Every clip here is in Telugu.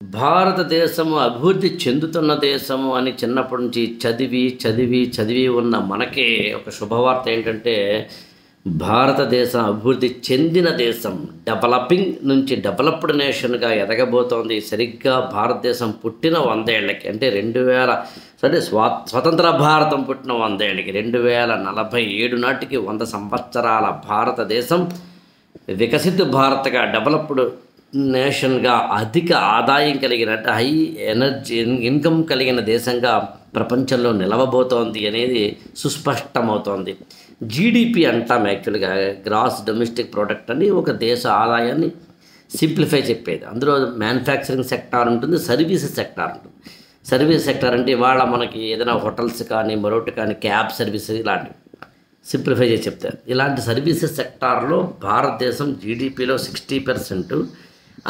భారతదేశము అభివృద్ధి చెందుతున్న దేశము అని చిన్నప్పటి నుంచి చదివి ఉన్న మనకే ఒక శుభవార్త ఏంటంటే, భారతదేశం అభివృద్ధి చెందిన దేశం. డెవలపింగ్ నుంచి డెవలప్డ్ నేషన్‌గా ఎదగబోతోంది. సరిగ్గా భారతదేశం పుట్టిన 100 ఏళ్ళకి, అంటే 2000 స్వతంత్ర భారతం పుట్టిన 100 ఏళ్ళకి, 2047 నాటికి 100 సంవత్సరాల భారతదేశం వికసిత భారత్‌గా, డెవలప్డ్ నేషన్‌గా, అధిక ఆదాయం కలిగిన, హై ఎనర్జీ ఇన్కమ్ కలిగిన దేశంగా ప్రపంచంలో నిలవబోతోంది అనేది సుస్పష్టమవుతోంది. జీడిపి అంటాం యాక్చువల్‌గా, గ్రాస్ డొమెస్టిక్ ప్రొడక్ట్ అని ఒక దేశ ఆదాయాన్ని సింప్లిఫై చెప్పేది. అందులో మ్యానుఫ్యాక్చరింగ్ సెక్టార్ ఉంటుంది, సర్వీసెస్ సెక్టార్ ఉంటుంది. సర్వీస్ సెక్టార్ అంటే ఇవాళ మనకి ఏదైనా హోటల్స్ కానీ, మరొకటి కానీ, క్యాబ్ సర్వీసెస్ ఇలాంటివి సింప్లిఫై చేసి చెప్తారు. ఇలాంటి సర్వీసెస్ సెక్టార్లో భారతదేశం జీడిపిలో 60%,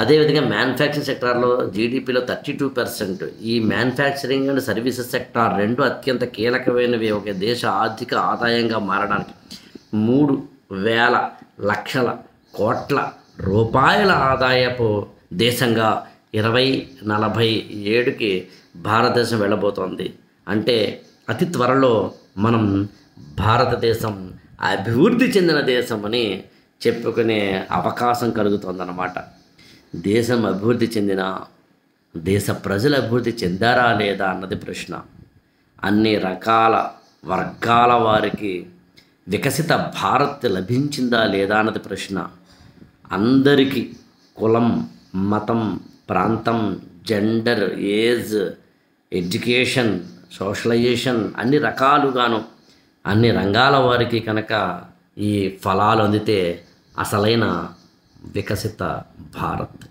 అదేవిధంగా మ్యానుఫ్యాక్చరింగ్ సెక్టార్లో జీడిపిలో 32%. ఈ మ్యానుఫ్యాక్చరింగ్ అండ్ సర్వీసెస్ సెక్టార్ రెండు అత్యంత కీలకమైనవి ఒక దేశ ఆర్థిక ఆదాయంగా మారడానికి. 3,000 లక్షల కోట్ల రూపాయల ఆదాయపు దేశంగా 2047కి భారతదేశం వెళ్ళబోతోంది. అంటే అతి త్వరలో మనం భారతదేశం అభివృద్ధి చెందిన దేశం అని చెప్పుకునే అవకాశం కలుగుతుందన్నమాట. దేశం అభివృద్ధి చెందిన, దేశ ప్రజలు అభివృద్ధి చెందారా లేదా అన్నది ప్రశ్న. అన్ని రకాల వర్గాల వారికి వికసిత భారత్ లభించిందా లేదా అన్నది ప్రశ్న. అందరికీ కులం, మతం, ప్రాంతం, జెండర్, ఏజ్, ఎడ్యుకేషన్, సోషలైజేషన్ అన్ని రకాలుగాను అన్ని రంగాల వారికి కనుక ఈ ఫలాలు అందితే అసలైన వికసిత భారత్.